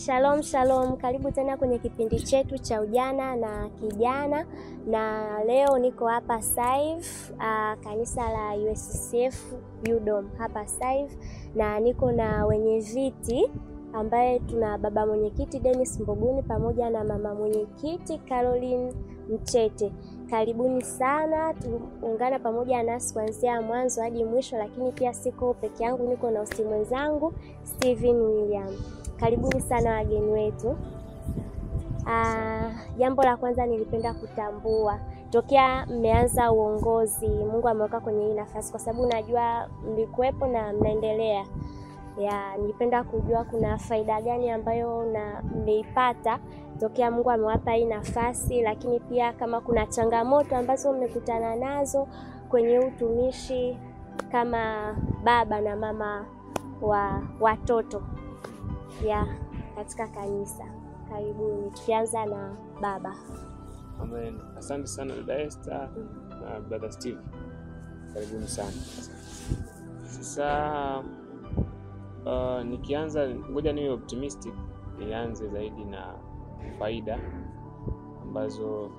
Shalom, shalom. Karibu tena kwenye kipindi chetu cha ujana na kijana, na leo niko hapa Saiv, kanisa la USCF UDOM hapa Saiv, na niko na wenye viti ambaye tuna baba mwenyekiti Dennis Mboguni pamoja na mama mwenyekiti Caroline Mtete. Karibuni sana, tuungana pamoja nasi kuanzia mwanzo hadi mwisho, lakini pia siko peke yangu, niko na usi mwenzangu Steven William. Karibuni sana wageni wetu. Jambo la kwanza nilipenda kutambua, tokea mmeanza uongozi, Mungu ameweka kwenye hii nafasi kwa sababu najua mlikuwepo na mnaendelea. Nilipenda kujua kuna faida gani ambayo mmeipata tokea Mungu amewapa hii nafasi, lakini pia kama kuna changamoto ambazo mmekutana nazo kwenye utumishi kama baba na mama wa watoto katika kanisa. Karibuni, tukianza na baba. Amen. Asante sana dada Esther na brother Steve. Karibuni sana. Sasa nikianza, ngoja niwe optimistic, nianze zaidi na faida ambazo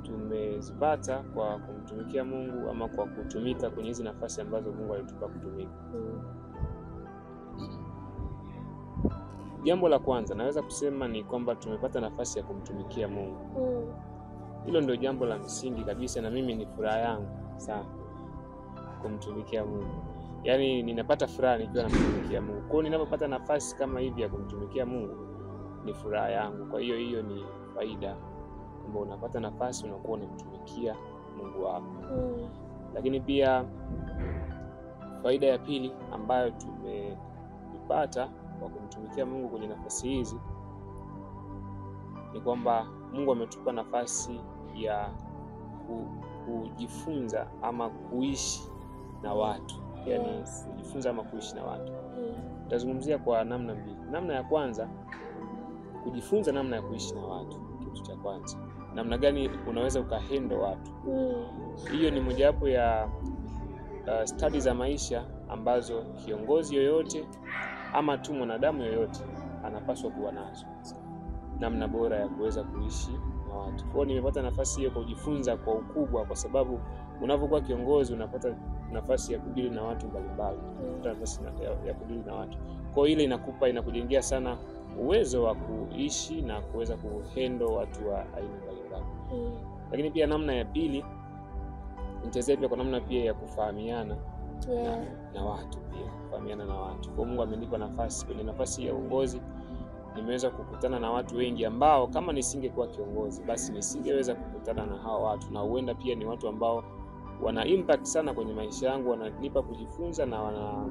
tumezipata kwa kumtumikia Mungu ama kwa kutumika kwenye hizi nafasi ambazo Mungu alitupa kutumika. Jambo la kwanza naweza kusema ni kwamba tumepata nafasi ya kumtumikia Mungu. Hilo ndio jambo la msingi kabisa, na mimi ni furaha yangu sana kumtumikia Mungu. Yaani ninapata furaha nikiwa namtumikia Mungu. Kwa hiyo ninapopata nafasi kama hivi ya kumtumikia Mungu ni furaha yangu. Kwa hiyo ni faida kwamba unapata nafasi unakuwa unamtumikia Mungu wako. Lakini pia faida ya pili ambayo tumeipata kwa kumtumikia Mungu kwenye nafasi hizi ni kwamba Mungu ametupa nafasi ya kujifunza ama kuishi na watu. Yaani kujifunza ama kuishi na watu. Tutazungumzia kwa namna mbili. Namna ya kwanza, kujifunza namna ya kuishi na watu. Kitu cha kwanza, namna gani unaweza ukahandle watu. Hiyo ni mojawapo ya study za maisha ambazo kiongozi yoyote ama tu mwanadamu yoyote anapaswa kuwa nazo. Namna bora ya kuweza kuishi na watu. Kwa hiyo nimepata nafasi hiyo kujifunza kwa ukubwa, kwa sababu unapokuwa kiongozi unapata nafasi ya kudili na watu mbalimbali. Unapata nafasi ya kudili na watu. Kwa hiyo ile inakujengea sana uwezo wa kuishi na kuweza kuhandle watu wa aina mbalimbali. Lakini pia namna ya pili, nitazia pia kwa namna pia ya kufahamiana na watu pia, kufahamiana na watu. Kwa Mungu amenipa nafasi, kwenye nafasi ya uongozi nimeweza kukutana na watu wengi ambao kama nisingekuwa kiongozi basi nisingeweza kukutana na hao watu, na huenda pia ni watu ambao wana impact sana kwenye maisha yangu, wananipa kujifunza na wana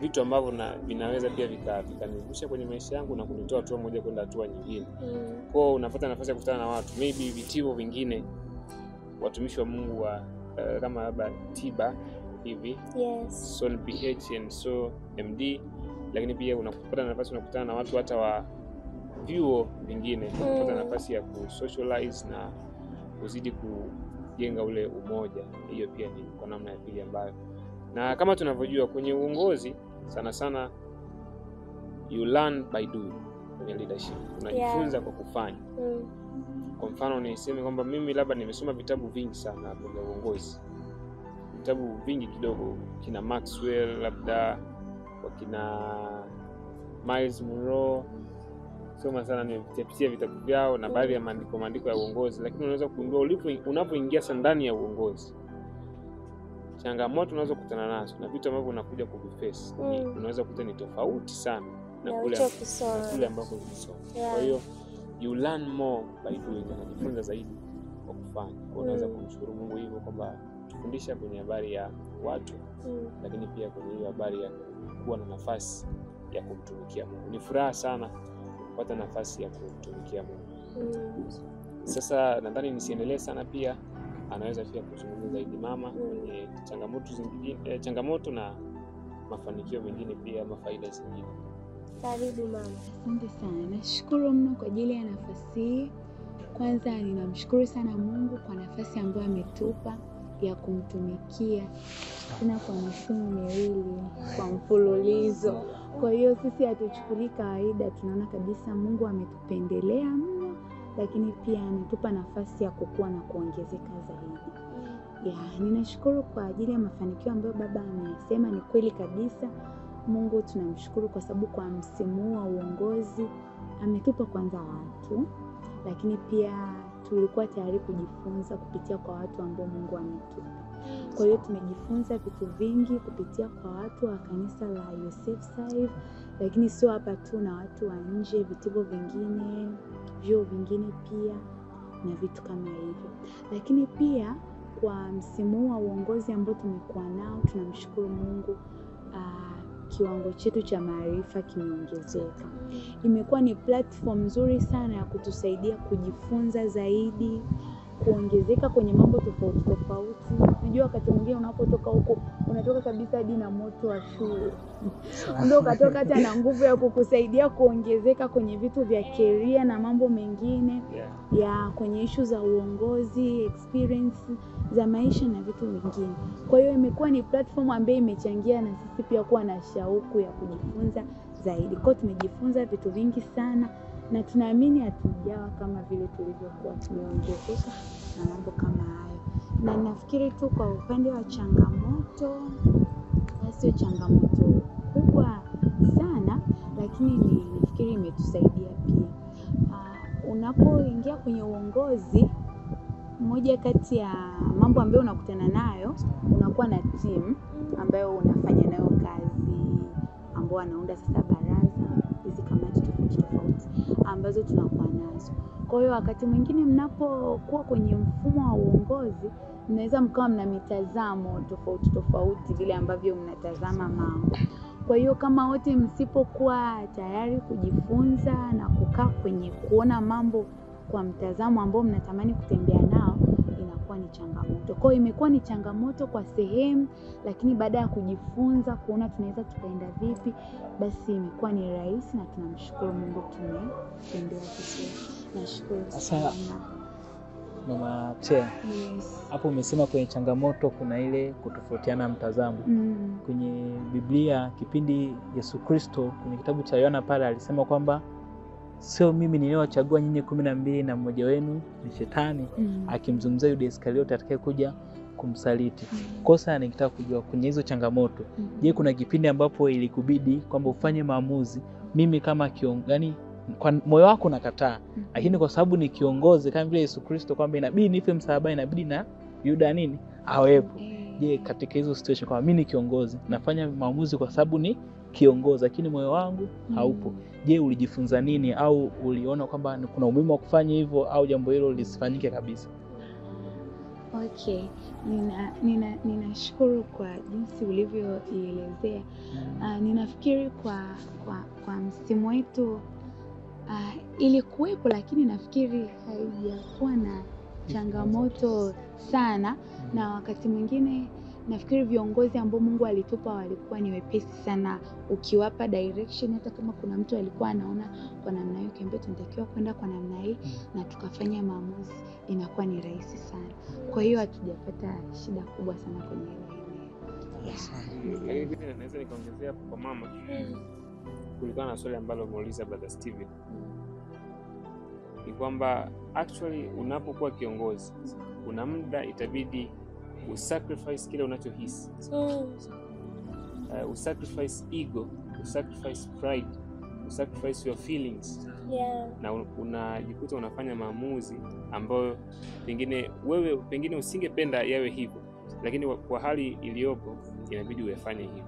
vitu ambavyo vinaweza pia vikanivusha kwenye maisha yangu na kunitoa hatua moja kwenda hatua nyingine. Kwa hiyo unapata nafasi ya kukutana na watu, maybe vitivo vingine, watumishi wa Mungu wa kama labda Tiba hivi, Son PH and so MD. Lakini pia unapata nafasi unakutana na watu hata wa vyuo vingine, unapata nafasi ya kusocialize na kuzidi kujenga ule umoja. Hiyo pia ni kwa namna ya pili ambayo, na kama tunavyojua kwenye uongozi sana sana you learn by doing. Kwenye leadership unajifunza kwa kufanya. Kwa mfano niseme kwamba mimi labda nimesoma vitabu vingi sana vya uongozi, vitabu vingi kidogo, kina Maxwell, labda wakina Miles Monroe, soma sana, nimepitia vitabu vyao na baadhi ya maandiko ya uongozi. Lakini unaweza kugundua unapoingia sana ndani ya uongozi, changamoto unaweza kukutana nazo na vitu ambavyo unakuja kuviface unaweza kukuta ni tofauti sana na kule ambako ulisoma. Kwa hiyo you learn more by doing, unajifunza zaidi kwa kufanya. Kwa unaweza kumshukuru Mungu hivyo kwamba tufundisha kwenye habari ya watu, lakini pia kwenye hiyo habari ya kuwa na nafasi ya kumtumikia Mungu. Ni furaha sana kupata nafasi ya kumtumikia Mungu. Sasa nadhani nisiendelee sana, pia anaweza pia kuzungumza zaidi mama kwenye changamoto na mafanikio mengine, pia mafaida zingine. Karibu mama. Asante sana. Nashukuru mno kwa ajili ya nafasi hii. Kwanza ninamshukuru sana Mungu kwa nafasi ambayo ametupa ya kumtumikia tena kwa misimu miwili kwa mfululizo. Kwa hiyo sisi hatuchukulii kawaida, tunaona kabisa Mungu ametupendelea mno, lakini pia anatupa nafasi ya kukua na kuongezeka zaidi. Ninashukuru kwa ajili ya mafanikio ambayo baba amesema. Ni kweli kabisa, Mungu tunamshukuru kwa sababu kwa msimu wa uongozi ametupa kwanza watu, lakini pia tulikuwa tayari kujifunza kupitia kwa watu ambao Mungu ametupa. Kwa hiyo tumejifunza vitu vingi kupitia kwa watu wa kanisa la USF Saiv, lakini sio hapa tu, na watu wa nje, vitivo vingine, vyuo vingine pia na vitu kama hivyo. Lakini pia kwa msimu wa uongozi ambao tumekuwa nao, tunamshukuru Mungu, kiwango chetu cha maarifa kimeongezeka. Imekuwa ni platform nzuri sana ya kutusaidia kujifunza zaidi, kuongezeka kwenye mambo tofauti tofauti. Unajua wakati mwingine unapotoka huko unatoka kabisa hadi na moto wa shule. Ndio ukatoka hata na nguvu ya kukusaidia kuongezeka kwenye vitu vya career na mambo mengine ya kwenye issue za uongozi, experience za maisha na vitu vingine. Kwa hiyo imekuwa ni platform ambayo imechangia na sisi pia kuwa na shauku ya kujifunza zaidi. Kwa hiyo tumejifunza vitu vingi sana, na tunaamini hatujawa kama vile tulivyokuwa, tumeongezeka na mambo kama hayo. Na nafikiri tu kwa upande wa changamoto, sio changamoto kubwa sana, lakini nafikiri imetusaidia pia. Unapoingia kwenye uongozi, moja kati ya mambo ambayo unakutana nayo, unakuwa na team ambayo unafanya nayo kazi, ambao wanaunda sasa baraza, hizi kamati tofauti ambazo tunakuwa nazo. Kwa hiyo wakati mwingine mnapokuwa kwenye mfumo wa uongozi, mnaweza mkawa mna mitazamo tofauti vile ambavyo mnatazama mambo. Kwa hiyo kama wote msipokuwa tayari kujifunza na kukaa kwenye kuona mambo kwa mtazamo ambao mnatamani kutembea nao, inakuwa ni changamoto. Kwa hiyo imekuwa ni changamoto kwa sehemu, lakini baada ya kujifunza kuona tunaweza tukaenda vipi, basi imekuwa ni rahisi, na tunamshukuru Mungu tumeendea vizuri. Nashukuru sana. Mama Tia, hapo umesema kwenye changamoto kuna ile kutofautiana mtazamo. Kwenye Biblia kipindi Yesu Kristo kwenye kitabu cha Yohana pale alisema kwamba sio mimi niliowachagua nyinyi 12 na mmoja wenu ni Shetani, akimzungumzia Yuda Iskariote atakayekuja kumsaliti. Kosa nikitaka kujua kwenye hizo changamoto, je, kuna kipindi ambapo ilikubidi kwamba ufanye maamuzi, mimi kama kiongozi, kwa moyo wako nakataa, lakini kwa sababu ni kiongozi kama vile Yesu Kristo kwamba inabidi nife msalabani, inabidi na Yuda awepo. Je, katika hizo situation kwa mimi ni kiongozi, nafanya maamuzi kwa sababu ni kiongozi, lakini moyo wangu haupo. Je, ulijifunza nini, au uliona kwamba kuna umuhimu wa kufanya hivyo, au jambo hilo lisifanyike kabisa? Okay, ninashukuru kwa jinsi ulivyoelezea. Ninafikiri kwa msimu wetu ilikuwepo, lakini nafikiri haijakuwa na changamoto sana. Na wakati mwingine nafikiri viongozi ambao Mungu alitupa walikuwa ni wepesi sana, ukiwapa direction. Hata kama kuna mtu alikuwa anaona kwa namna hiyo kiambia tunatakiwa kwenda kwa namna hii na tukafanya maamuzi, inakuwa ni rahisi sana. Kwa hiyo hatujapata shida kubwa sana kwenye hilo. Lakini naweza nikaongezea kwa mama. Kulikuwa na swali ambalo muuliza brother Steven. Ni kwamba actually unapokuwa kiongozi, kuna muda itabidi usacrifice kile unachohisi. Usacrifice ego, usacrifice pride, usacrifice your feelings. Na unajikuta unafanya maamuzi ambayo pengine usingependa yawe hivyo, lakini kwa hali iliyopo inabidi uyafanye hivyo.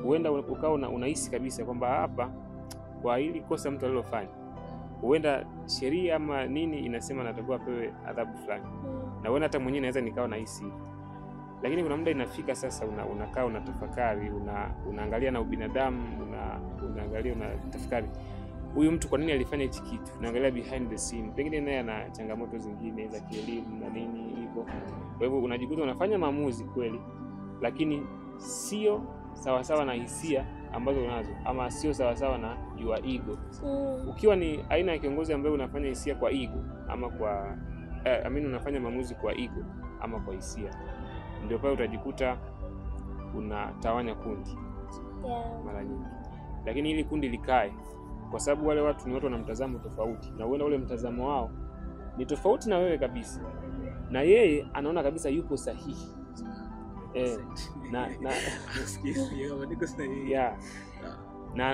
Huenda ukao unahisi kabisa kwamba hapa kwa hili kosa mtu alilofanya, huenda sheria ama nini inasema natakiwa apewe adhabu fulani, na huenda hata mwenyewe naweza nikawa nahisi, lakini kuna muda inafika sasa unakaa unatafakari, unaangalia na ubinadamu, unaangalia unatafakari huyu mtu kwa nini alifanya hichi kitu, unaangalia behind the scene, pengine naye ana changamoto zingine za kielimu na nini hivyo. Kwa hivyo unajikuta unafanya maamuzi kweli, lakini sio sawa na hisia ambazo unazo, ama sio sawa na your ego. Ukiwa ni aina ya kiongozi ambaye unafanya hisia kwa ego ama kwa unafanya maamuzi kwa ego ama kwa hisia, ndio pale utajikuta unatawanya kundi mara nyingi. Lakini ili kundi likae, kwa sababu wale watu ni watu wana mtazamo tofauti, na uenda ule mtazamo wao ni tofauti na wewe kabisa, na yeye anaona kabisa yupo sahihi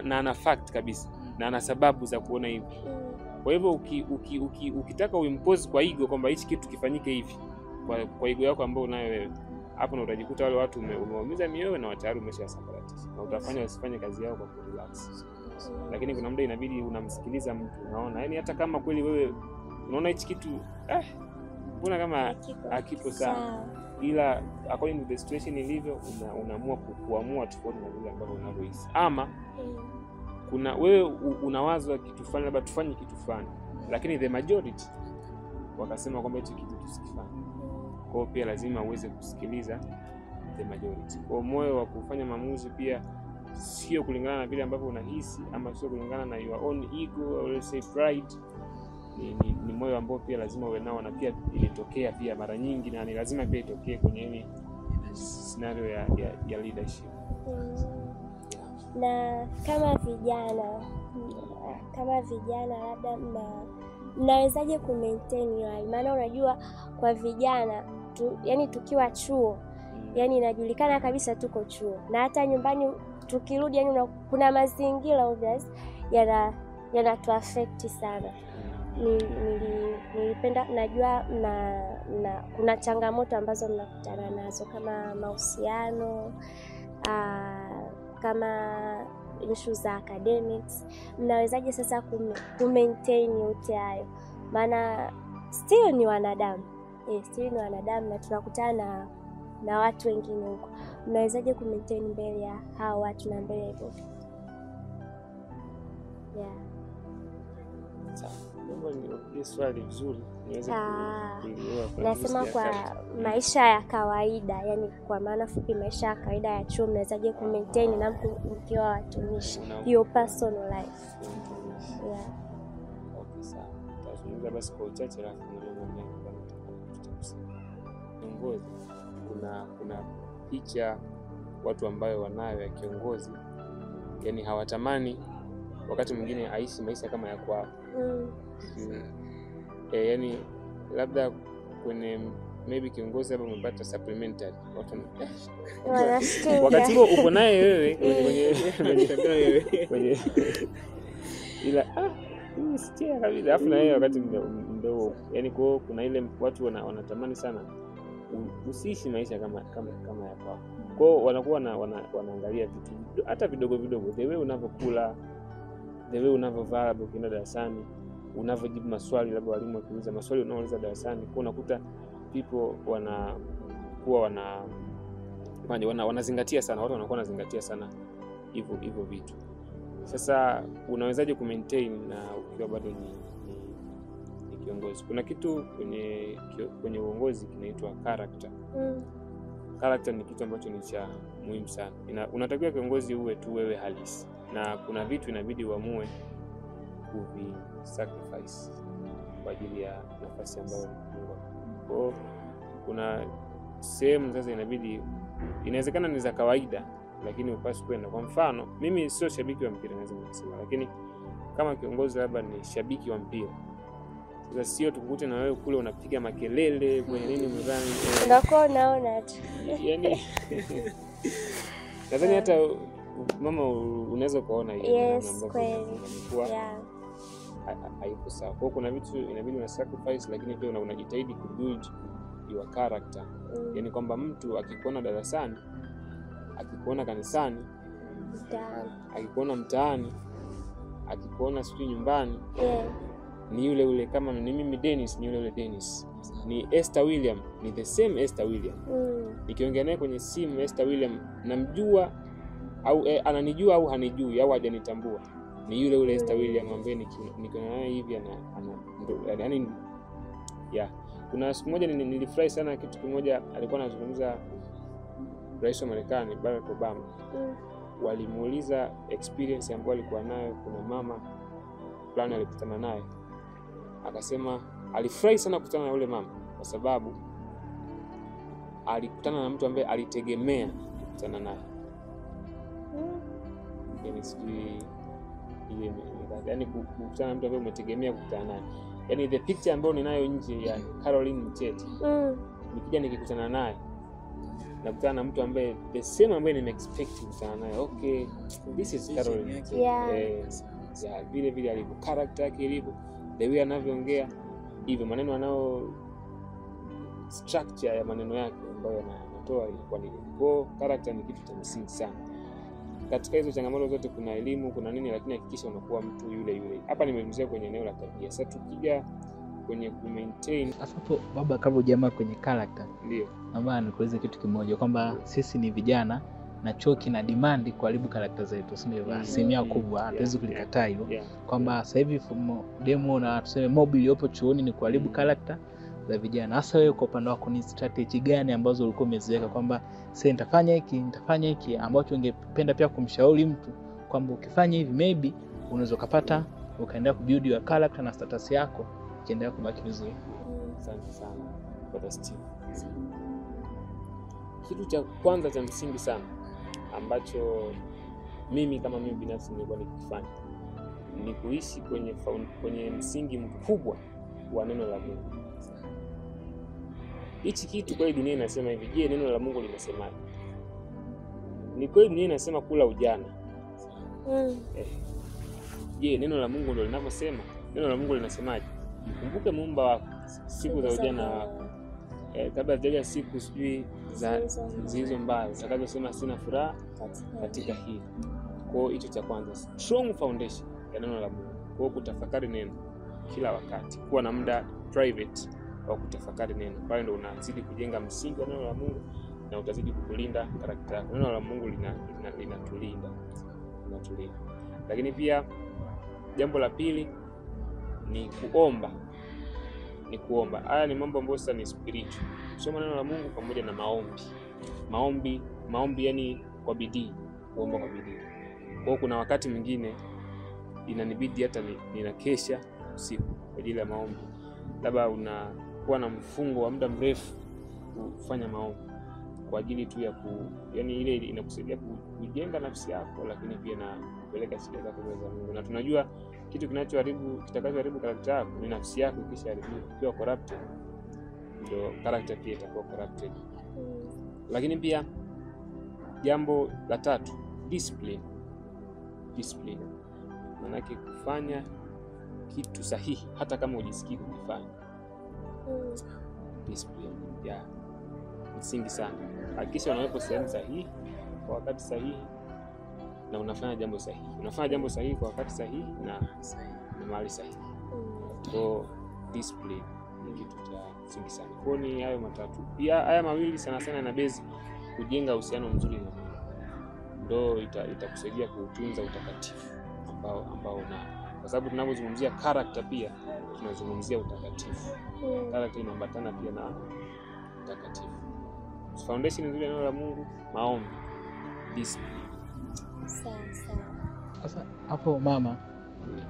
na ana fact kabisa, na ana sababu za kuona hivi. Kwa hivyo ukitaka uimpose kwa ego kwamba hichi kitu kifanyike hivi kwa ego yako ambayo unayo wewe, hapo na utajikuta wale watu umeumiza mioyo na tayari umeshasambaratisha, na utafanya wasifanye kazi yao kwa relax. Lakini kuna muda inabidi unamsikiliza mtu, unaona yani hata kama kweli wewe unaona hichi kitu mbona kama hakipo sawa, ila according to the situation ilivyo unaamua kuamua tofauti na vile ambavyo unavyohisi. Ama kuna wewe unawaza kitu fulani, labda tufanye kitu fulani, lakini the majority wakasema kwamba hicho kitu tusikifanye. Kwa hiyo pia lazima uweze kusikiliza the majority. Kwa moyo wa kufanya maamuzi pia sio kulingana na vile ambavyo unahisi, ama sio kulingana na your own ego or let's say pride. Ni moyo ambao pia lazima uwe nao, na pia ilitokea pia mara nyingi, na ni lazima pia itokee kwenye hili scenario ya leadership. Na kama vijana labda mnawezaje ku maintain hiyo? Maana unajua kwa vijana yani tukiwa chuo yani inajulikana kabisa tuko chuo, na hata nyumbani tukirudi yani kuna mazingira obvious yana affect sana. Nilipenda najua kuna changamoto ambazo mnakutana nazo kama mahusiano, kama issues za academics. Mnawezaje sasa ku maintain yote hayo? Maana still ni wanadamu. Na tunakutana na watu wengine huko. Mnawezaje ku maintain mbele ya hao watu na mbele hivyo? Ni swali vizuri, niweze kuelewa. Nasema kwa maisha ya kawaida, yani kwa maana fupi maisha ya kawaida ya chuo, mnawezaje ku maintain na mkiwa watumishi your personal life? Okay, sawa. Tazungumza basi kwa uchache alafu kiongozi. Kuna picha watu ambayo wanayo ya kiongozi, yani hawatamani wakati mwingine aishi maisha kama ya kwao. Yani labda kwenye maybe kiongozi hapa umepata supplementary watu wakati huo uko naye wewe kwenye ila sikia kabisa, alafu na yeye wakati ndio yani kuna ile watu wanatamani sana usiishi maisha kama ya kwao. Kwa hiyo wanakuwa wanaangalia vitu hata vidogo the way unavyokula, the way unavyovaa, labda ukienda darasani, unavyojibu maswali, labda walimu wakiuliza maswali unaouliza darasani. Kwa unakuta people wanazingatia sana, watu wanakuwa wanazingatia sana hivyo vitu. Sasa unawezaje ku maintain na ukiwa bado ni kiongozi? Kuna kitu kwenye uongozi kinaitwa character. Character ni kitu ambacho ni cha muhimu sana. Unatakiwa kiongozi uwe tu wewe halisi, na kuna vitu inabidi uamue sacrifice kwa ajili ya nafasi ambayo kwa kuna sehemu sasa inawezekana ni za kawaida, lakini upasi kwenda. Kwa mfano mimi sio shabiki wa mpira naweza kusema, lakini kama kiongozi labda ni shabiki wa mpira, sasa sio tukukute na wewe kule unapiga makelele kwenye nini mzani ndako naona tu yani nadhani hata mama unaweza kuona hiyo yes, kweli haipo sawa. Kwa kuna vitu inabidi una sacrifice, lakini pia unajitahidi ku build your character. Yani kwamba mtu akikuona darasani, akikuona kanisani, akikuona mtaani, akikuona sijui nyumbani, ni yule ule. Kama ni mimi Dennis, ni yule Dennis. Ni Esther William, ni the same Esther William. Nikiongea naye kwenye simu Esther William namjua au ananijua au hanijui au hajanitambua, ni yule ule Esther William ambaye nikiona naye hivi yani Kuna siku moja nilifurahi sana kitu kimoja, alikuwa anazungumza Rais wa Marekani Barack Obama. Walimuuliza experience ambayo alikuwa nayo, kuna mama fulani alikutana naye, akasema alifurahi sana kukutana na yule mama kwa sababu alikutana na mtu ambaye alitegemea kukutana naye. Yani sijui ile yani kukutana na mtu ambaye umetegemea kukutana naye. Yani the picture ambayo ninayo nje ya Caroline Mcheti, nikija nikikutana naye nakutana na mtu ambaye the same ambaye nime expect kukutana naye. Okay, this is Caroline Mcheti. Yeah, vile vile alivyo, character yake ilivyo, the way anavyoongea hivyo, maneno anao, structure ya maneno yake ambayo anatoa ilikuwa ni kwa character. Ni kitu cha msingi sana katika hizo changamoto zote. Kuna elimu, kuna nini, lakini hakikisha unakuwa mtu yule yule. Hapa nimemzungumzia kwenye eneo la tabia. Sasa tukija kwenye ku maintain hapo baba, kabla hujamaa kwenye character, ndio naomba nikueleze kitu kimoja, kwamba sisi ni vijana na chuo kina demand kuharibu character zetu, si ndio? Asilimia kubwa hatuwezi kulikataa hilo, kwamba sasa hivi demo na tuseme mob iliyopo chuoni ni kuharibu character za vijana. Hasa wewe kwa upande wako, ni strategy gani ambazo ulikuwa umeziweka kwamba sasa nitafanya hiki ambacho ungependa pia kumshauri mtu kwamba ukifanya hivi maybe unaweza kupata ukaendelea kubuild your character na status yako ikiendelea kubaki vizuri? Asante sana kwa Steve. Kitu cha kwanza cha msingi sana ambacho mimi kama mimi binafsi nilikuwa nikifanya ni kuishi kwenye msingi mkubwa wa neno la Mungu. Hichi kitu kwa dunia inasema hivi, je, neno la Mungu linasemaje? Ni kweli dunia inasema kula ujana. Je, neno la Mungu ndio linavyosema? Neno la Mungu linasemaje? Kumbuke Muumba wako siku za ujana wako. Kabla hajaja siku sijui za zilizo mbaya zitakazosema sina furaha katika hili. Kwa hiyo hicho cha kwanza, strong foundation ya neno la Mungu. Kwa hiyo kutafakari neno kila wakati, kuwa na muda private wa kutafakari neno. Pale ndo unazidi kujenga msingi wa neno la Mungu na utazidi kukulinda karakta yako. Neno la Mungu linatulinda. Lakini pia jambo la pili ni kuomba. Haya ni mambo ambayo sasa ni spiritual. Kusoma neno la Mungu pamoja na maombi yani kwa bidii, kuomba kwa bidii. Kwa hiyo kuna wakati mwingine inanibidi hata ninakesha usiku kwa ajili ya maombi. Labda unakuwa na mfungo wa muda mrefu kufanya maombi kwa ajili tu ya yani ile inakusaidia kujenga nafsi yako, lakini pia na kupeleka shida zako mbele za Mungu. Na tunajua kitu kitakachoharibu karakta yako ni nafsi yako. Kisha ikiwa corrupted, ndio character pia itakuwa corrupted. Lakini pia jambo la tatu, discipline. Maana yake kufanya kitu sahihi hata kama hujisikii kufanya. Discipline msingi sana. Hakikisha unawepo sehemu sahihi kwa wakati sahihi na unafanya jambo sahihi kwa wakati sahihi na mahali sahihi. So discipline ni kitu cha msingi sana. Kwa ni hayo matatu. Pia haya mawili sana sana na base kujenga uhusiano mzuri na Mungu. Ndio itakusaidia kutunza utakatifu ambao kwa sababu tunapozungumzia character pia tunazungumzia utakatifu. Character inaambatana pia na utakatifu. Foundation nzuri ya neno la Mungu, maombi, discipline. Sasa hapo mama,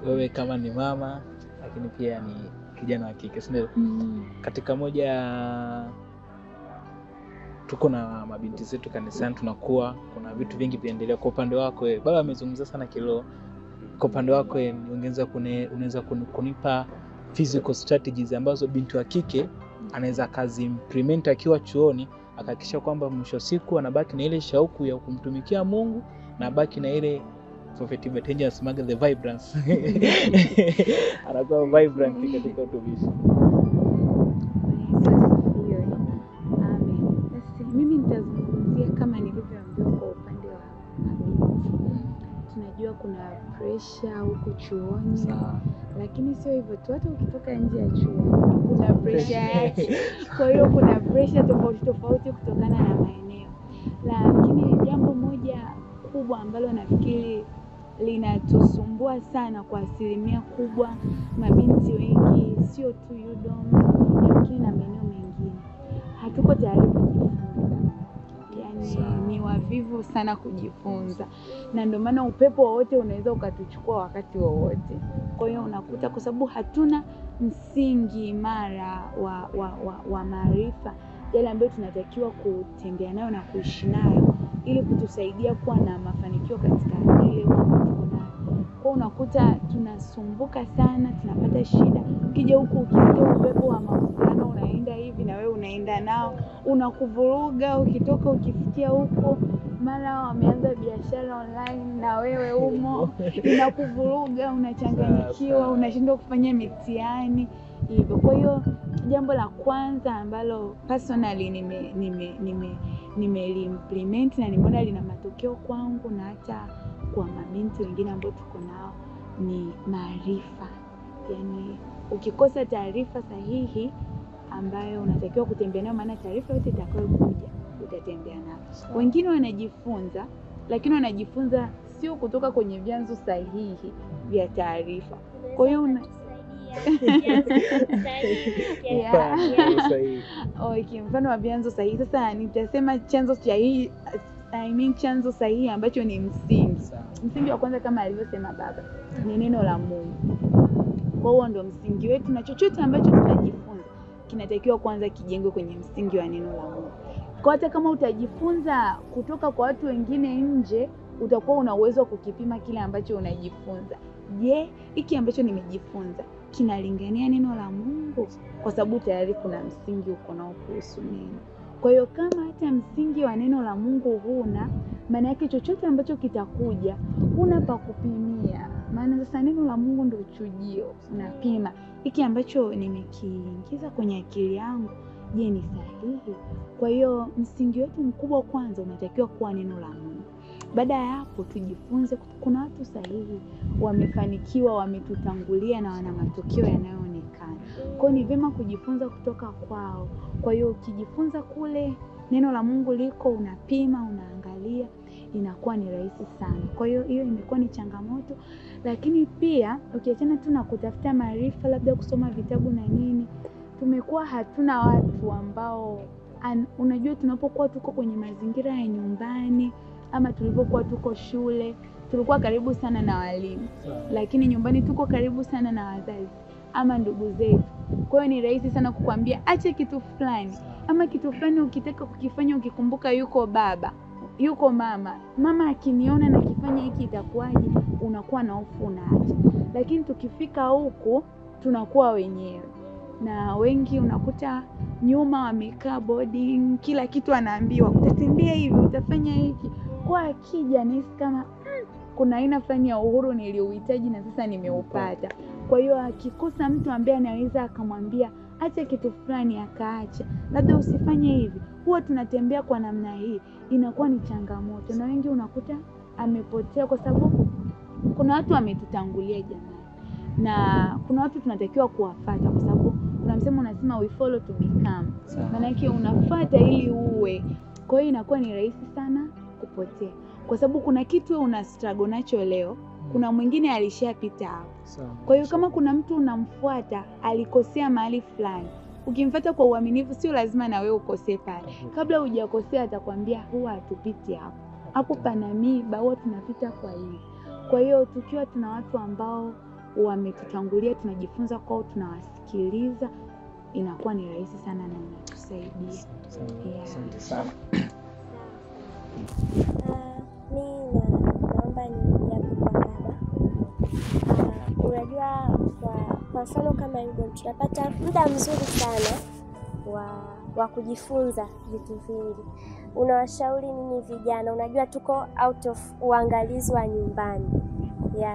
wewe kama ni mama lakini pia ni kijana wa kike, sio? Katika moja tuko na mabinti zetu kanisani, tunakuwa kuna vitu vingi vinaendelea. Kwa upande wako wewe, baba amezungumza sana kiroho. Kwa upande wako wewe, unaweza kunipa physical strategies ambazo binti wa kike anaweza kazi implement akiwa chuoni, akahakikisha kwamba mwisho siku anabaki na ile shauku ya kumtumikia Mungu na baki na ile Prophet Betenja asemaga the vibrance. Anakuwa vibrant katika utumishi. Mimi nitazungumzia kama nilivyoambiwa kwa upande wa mabinti. Tunajua kuna pressure huko chuoni. Lakini sio hivyo tu, hata ukitoka nje ya chuo kuna pressure yake. Kwa hiyo kuna pressure tofauti kutokana na maeneo. Lakini jambo moja kubwa ambalo nafikiri linatusumbua sana kwa asilimia kubwa mabinti wengi, sio tu UDOM, lakini na maeneo mengine, hatuko tayari kujifunza. Yani ni wavivu sana kujifunza. Na ndio maana upepo wowote unaweza ukatuchukua wakati wowote. Kwa hiyo unakuta kwa sababu hatuna msingi imara wa maarifa yale ambayo tunatakiwa kutembea nayo na kuishi nayo ili kutusaidia kuwa na mafanikio katika ile mambo tuko nayo. Kwa unakuta tunasumbuka sana, tunapata shida. Ukija huku ukisikia upepo wa mahusiano unaenda hivi na wewe unaenda nao, unakuvuruga. Ukitoka ukisikia huko mara wameanza biashara online na wewe umo, inakuvuruga, unachanganyikiwa, unashindwa kufanya mitihani hivyo. Kwa hiyo jambo la kwanza ambalo personally nimeliimplement na nimeona lina matokeo kwangu na hata kwa mabinti wengine ambao tuko nao ni maarifa. Yaani ukikosa taarifa sahihi ambayo unatakiwa kutembea nayo, maana taarifa yote itakayokuja utatembea nayo. Wengine wanajifunza, lakini wanajifunza sio kutoka kwenye vyanzo sahihi vya taarifa. Kwa hiyo okay, mfano wa vyanzo sahihi. Sasa nitasema chanzo sahihi, chanzo sahihi ambacho ni msingi. Msingi wa kwanza kama alivyosema baba ni neno la Mungu. Kwa hiyo ndio msingi wetu, na chochote ambacho tunajifunza kinatakiwa kwanza kijengwe kwenye msingi wa neno la Mungu. Kwa hata kama utajifunza kutoka kwa watu wengine nje, utakuwa una uwezo wa kukipima kile ambacho unajifunza. Je, hiki ambacho nimejifunza kinalingania neno la Mungu? Kwa sababu tayari kuna msingi uko nao kuhusu neno. Kwa hiyo kama hata msingi wa neno la Mungu huna, maana yake chochote ambacho kitakuja huna pa kupimia. Maana sasa neno la Mungu ndio chujio, unapima hiki ambacho nimekiingiza kwenye akili yangu, je, ni sahihi? Kwa hiyo msingi wetu mkubwa kwanza unatakiwa kuwa neno la Mungu. Baada ya hapo tujifunze, kuna watu sahihi wamefanikiwa, wametutangulia na wana matokeo yanayoonekana. Kwa hiyo ni vyema kujifunza kutoka kwao. Kwa hiyo ukijifunza kule neno la Mungu liko, unapima, unaangalia, inakuwa ni rahisi sana. Kwa hiyo hiyo imekuwa ni changamoto, lakini pia ukiachana tu na kutafuta maarifa, labda kusoma vitabu na nini, tumekuwa hatuna watu ambao unajua, tunapokuwa tuko kwenye mazingira ya nyumbani ama tulipokuwa tuko shule, tulikuwa karibu sana na walimu, lakini nyumbani tuko karibu sana na wazazi ama ndugu zetu. Kwa hiyo ni rahisi sana kukwambia acha kitu fulani, ama kitu fulani ukitaka kukifanya ukikumbuka yuko baba, yuko mama akiniona na kifanya hiki itakuwaje, unakuwa na hofu unaacha. Lakini tukifika huku tunakuwa wenyewe, na wengi unakuta nyuma wamekaa boarding, kila kitu anaambiwa utatembea hivi, utafanya hiki. Kwa akija nahisi kama kuna aina fulani ya uhuru niliouhitaji na sasa nimeupata. Kwa hiyo akikosa mtu ambaye anaweza akamwambia acha kitu fulani akaacha, labda usifanye hivi, huwa tunatembea kwa namna hii, inakuwa ni changamoto. Na wengi unakuta amepotea kwa sababu kuna watu wametutangulia jamani, na kuna watu tunatakiwa kuwafuata, kwa sababu kuna msemo unasema we follow to become. Maana yake unafuata ili uwe. Kwa hiyo inakuwa ni rahisi sana kupotea, kwa sababu kuna kitu una struggle nacho leo, kuna mwingine alishapita hapo. Kwa hiyo kama kuna mtu unamfuata alikosea mahali fulani, ukimfuata kwa uaminifu, sio lazima na wewe ukosee pale. Kabla hujakosea atakwambia huwa hatupiti hapo, hapo pana miba, huwa tunapita kwa hivi. Kwa hiyo tukiwa tuna watu ambao wametutangulia, tunajifunza kwao, tunawasikiliza, inakuwa ni rahisi sana na inatusaidia. Asante sana. Naomba niingie kwa baba. Unajua kwa mfano kama Udom tunapata muda mzuri sana wa kujifunza vitu vingi. Unawashauri nini vijana? Unajua tuko out of uangalizi wa nyumbani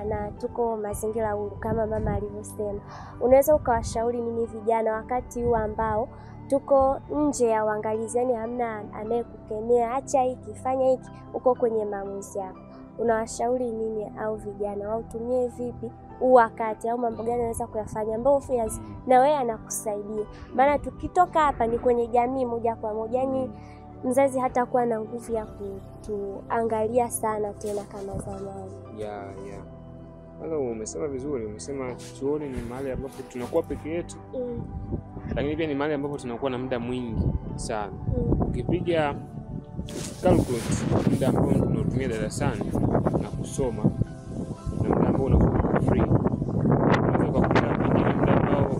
na tuko mazingira huru kama mama alivyosema. Unaweza ukawashauri nini vijana wakati huu ambao tuko nje ya uangalizi, yani hamna anayekukemea acha hiki, fanya hiki, uko kwenye maamuzi yako? Unawashauri nini au vijana wautumie vipi huu wakati, au mambo gani wanaweza kuyafanya ambao na wewe anakusaidia? Maana tukitoka hapa ni kwenye jamii moja kwa moja, yani mzazi hata kuwa na nguvu ya kutuangalia sana tena kama zamani. Wala umesema vizuri, umesema chuoni ni mahali ambapo tunakuwa peke yetu. Lakini pia ni mahali ambapo tunakuwa na muda mwingi sana. Ukipiga calculate muda ambao tunatumia darasani na kusoma na muda ambao unakuwa free, unaweza kukuta pengine muda ambao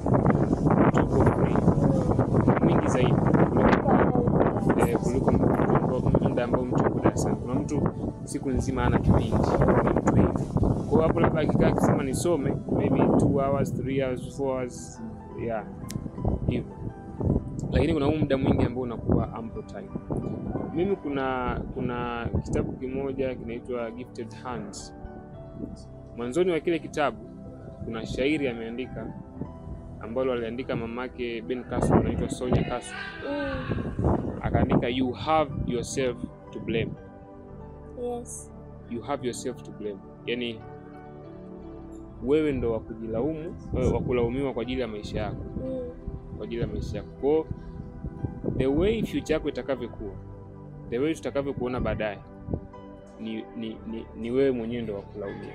tuko free mwingi zaidi siku nzima ana kipindi mtu hivi. Kwa hapo labda akikaa akisema nisome maybe 2 hours, 3 hours, 4 hours, yeah, hivyo. Lakini kuna muda mwingi ambao unakuwa ample time. Mimi kuna kitabu kimoja kinaitwa Gifted Hands. Mwanzoni wa kile kitabu kuna shairi ameandika ambalo aliandika mamake Ben Carson, anaitwa Sonia Carson. Akaandika, you have yourself to blame. Yes. You have yourself to blame. Yani wewe ndo wa kujilaumu, wa kulaumiwa kwa ajili ya maisha yako. Kwa ajili ya maisha yako. Kwa the way future yako itakavyokuwa, the way tutakavyokuona baadaye ni wewe mwenyewe ndo wa kulaumiwa.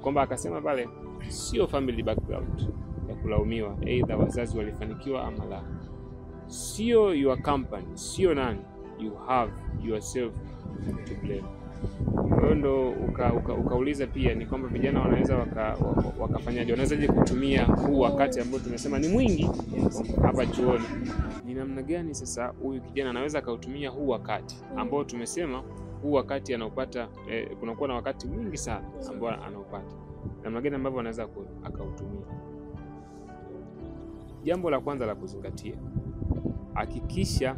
Kwamba akasema pale sio family background ya kulaumiwa, either wazazi walifanikiwa ama la. Sio your company, sio nani, you have yourself to blame. Kwa ndo ukauliza pia ni kwamba vijana wanaweza wakafanyaje, wanawezaje kutumia huu wakati ambao tumesema ni mwingi hapa chuoni. Ni namna gani sasa huyu kijana anaweza akautumia huu wakati ambao tumesema huu wakati anaupata, kunakuwa na wakati mwingi sana ambao anaupata. Namna gani ambavyo anaweza akautumia? Jambo la kwanza la kuzingatia, hakikisha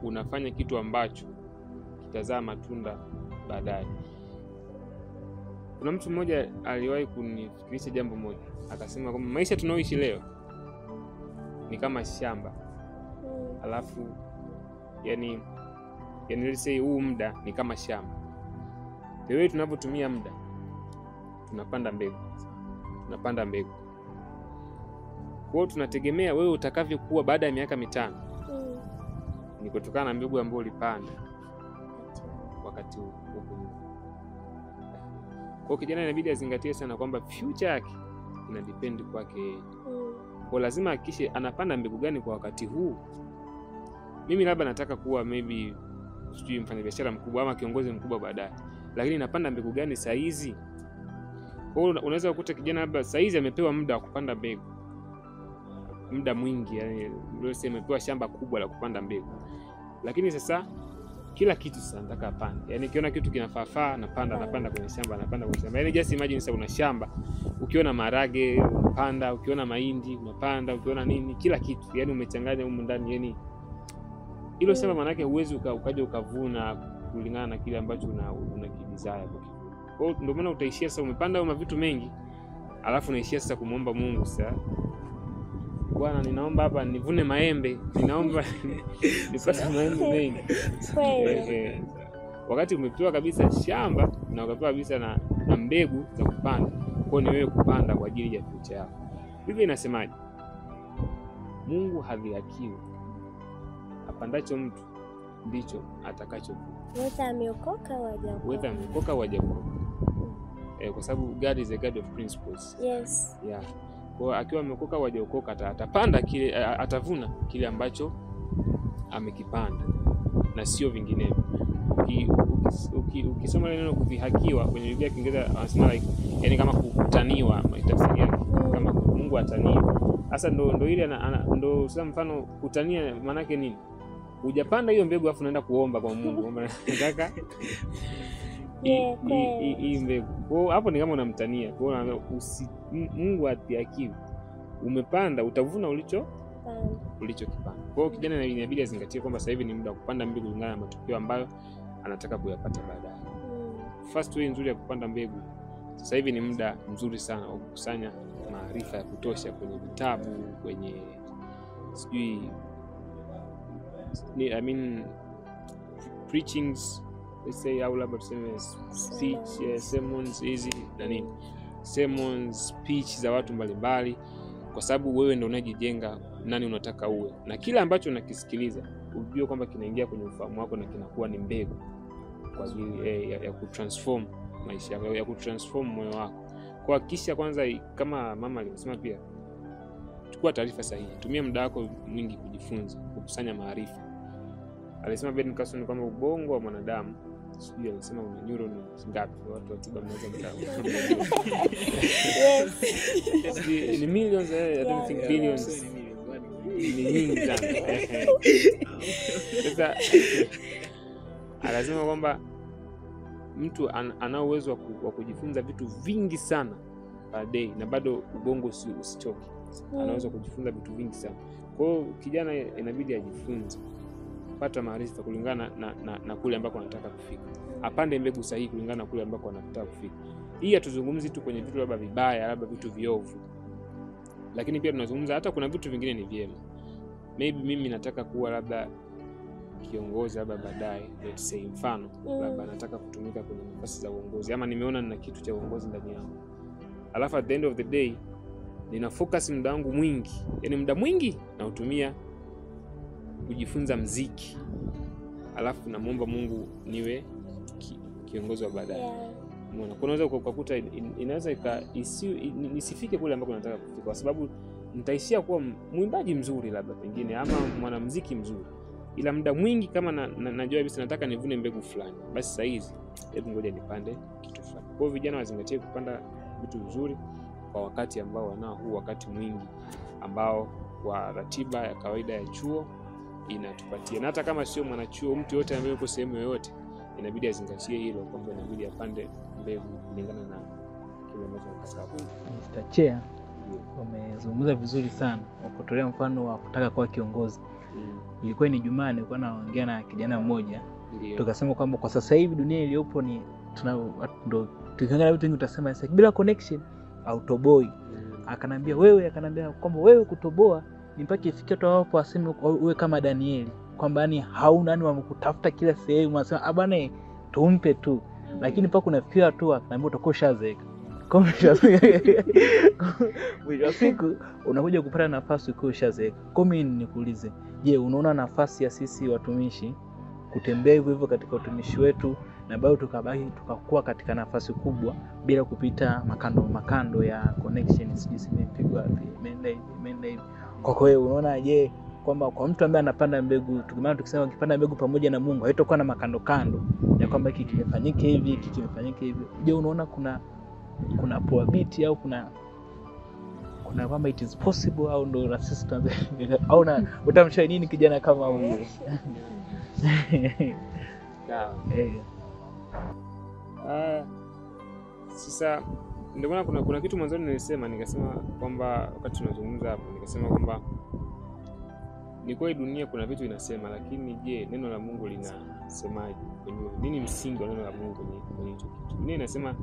unafanya kitu ambacho kitazaa matunda baadaye. Kuna mtu mmoja aliwahi kunifikirisha jambo moja, akasema kwamba maisha tunaoishi leo ni kama shamba. Alafu yani let's say huu muda ni kama shamba. The way tunavyotumia muda, tunapanda mbegu. Kwa hiyo tunategemea wewe utakavyokuwa baada ya miaka 5 ni kutokana na mbegu ambayo ulipanda wakati huo. Kwa kijana inabidi azingatie sana kwamba future yake ina depend kwake. Kwa lazima hakikishe anapanda mbegu gani kwa wakati huu. Mimi labda nataka kuwa maybe sijui mfanyabiashara mkubwa ama kiongozi mkubwa baadaye, lakini napanda mbegu gani saa hizi? Kwa hiyo unaweza kukuta kijana labda saa hizi amepewa muda wa kupanda mbegu, muda mwingi, yani ndio sema amepewa shamba kubwa la kupanda mbegu. Lakini sasa kila kitu sasa nataka apande. Yani ukiona kitu kinafaa napanda kwenye shamba, Yani just imagine sasa una shamba, ukiona maharage unapanda, ukiona mahindi unapanda, ukiona nini, kila kitu. Yani umechanganya huko ndani, yani hilo shamba maana yake huwezi ukaja ukavuna kulingana na kile ambacho unakidesire hapo. Kwa hiyo ndio maana utaishia sasa umepanda hayo vitu mengi, alafu unaishia sasa kumuomba Mungu sasa, Bwana ninaomba hapa nivune maembe, ninaomba nipate maembe mengi. Kweli. Wakati umepewa kabisa shamba na ukapewa kabisa na mbegu za kupanda. Kwa ni wewe kupanda kwa ajili ya future yako. Biblia inasemaje? Mungu hadhihakiwi. Apandacho mtu ndicho atakachovuna. Whether ameokoka wajaokoka. Kwa sababu God is a God of principles. Yes. Yeah. Kwa akiwa ameokoka wajaokoka atapanda kile, atavuna kile ambacho amekipanda na sio vinginevyo. Ukisoma neno kudhihakiwa kwenye Biblia ya Kiingereza anasema like, yani kama kutaniwa, tafsiri yake kama Mungu ataniwa. Sasa ndo ile ndo sasa mfano kutania maana yake nini? Hujapanda hiyo mbegu afu unaenda kuomba kwa Mungu kwamba nataka hii mbegu. Kwa hapo ni kama unamtania. Kwa hiyo Mungu athihakiwi. Umepanda utavuna ulichokipanda. Kwa hiyo kijana inabidi azingatie kwamba sasa hivi ni muda wa kupanda mbegu kulingana na matokeo ambayo anataka kuyapata baadaye. First way nzuri ya kupanda mbegu, sasa hivi ni muda mzuri sana wa kukusanya maarifa ya kutosha kwenye vitabu, kwenye preachings, let's say au labda tuseme speech, sermons hizi na nini, sermons, speech za watu mbalimbali, kwa sababu wewe ndio unajijenga nani unataka uwe, na kila ambacho unakisikiliza ujue kwamba kinaingia kwenye ufahamu wako na kinakuwa ni mbegu kwa ajili ya kutransform maisha yako, ya kutransform moyo wako. Kwa kisha kwanza, kama mama alisema pia, chukua taarifa sahihi, tumia muda wako mwingi kujifunza, kukusanya maarifa. Alisema Ben Carson kwamba ubongo wa mwanadamu, sijui alisema una neurons ngapi, watu wa tiba mnaweza mtao. Yes. Ni millions, I don't think billions. Ni nyingi sana. Sasa anasema kwamba mtu ana uwezo wa kujifunza vitu vingi sana per day na bado ubongo usichoke. Anaweza kujifunza vitu vingi sana. Kwa hiyo kijana inabidi ajifunze, pata maarifa kulingana na kule ambako anataka kufika. Apande mbegu sahihi kulingana na kule ambako anataka kufika. Hii hatuzungumzi tu kwenye vitu labda vibaya, labda vitu viovu. Lakini pia tunazungumza hata kuna vitu vingine ni vyema. Maybe mimi nataka kuwa labda kiongozi labda baadaye, let's say mfano, labda nataka kutumika kwenye nafasi za uongozi ama nimeona nina kitu cha uongozi ndani yangu. Alafu at the end of the day nina focus muda wangu mwingi, yani muda mwingi na utumia kujifunza muziki. Alafu namuomba Mungu niwe kiongozi wa baadaye. Unaona, kunaweza ukakuta inaweza nisifike kule ambako nataka kufika kwa sababu nitaishia kuwa mwimbaji mzuri labda pengine ama mwanamuziki mzuri. Ila muda mwingi kama najua kabisa nataka nivune mbegu fulani, basi sasa hizi hebu ngoja nipande kitu fulani. Kwa hiyo vijana wazingatie kupanda vitu vizuri kwa wakati ambao wanao, huu wakati mwingi ambao kwa ratiba ya kawaida ya chuo inatupatia. Na hata kama sio mwanachuo, mtu yote ambaye yuko sehemu yoyote inabidi azingatie hilo, kwamba inabidi apande mbegu kulingana na kile ambacho anataka. Mr. Chair, umezungumza vizuri sana. Ukatolea mfano wa kutaka kuwa kiongozi. Ilikuwa ni Jumaa, nilikuwa naongea na kijana mmoja. Tukasema kwamba kwa sasa hivi dunia iliyopo ni ndo tukiangalia vitu vingi utasema sasa bila connection autoboy. Akanambia kwamba wewe kutoboa ni mpaka ifikie tu hapo aseme uwe kama Danieli, kwamba yani hauna nani wamekutafuta kila sehemu, anasema abane tumpe tu. Lakini mpaka unafikia tu akanambia utakuwa shazeeka. Kwa mwisho siku unakuja kupata nafasi ukiwa ushazeeka. Kwa mimi nikuulize, je, unaona nafasi ya sisi watumishi kutembea hivyo katika utumishi wetu na bado tukakuwa katika nafasi kubwa bila kupita makando ya connection, sijui simepigwa imeenda hivi. Kwa hiyo unaona je kwamba kwa mtu ambaye anapanda mbegu, tukisema ukipanda mbegu pamoja na Mungu haitakuwa na makando ya kwamba hiki kimefanyika hivi, hiki kimefanyika hivi. Je, unaona kuna probability au kuna kwamba it is possible au ndo resistance au na utamshauri nini kijana kama huyo? Sasa ndio maana kuna kitu mwanzo nikasema kwamba wakati tunazungumza hapo nikasema kwamba ni kwa dunia kuna vitu inasema, lakini je, neno la Mungu linasemaje? Nini msingi wa neno la Mungu kwenye hicho kitu? Dunia inasema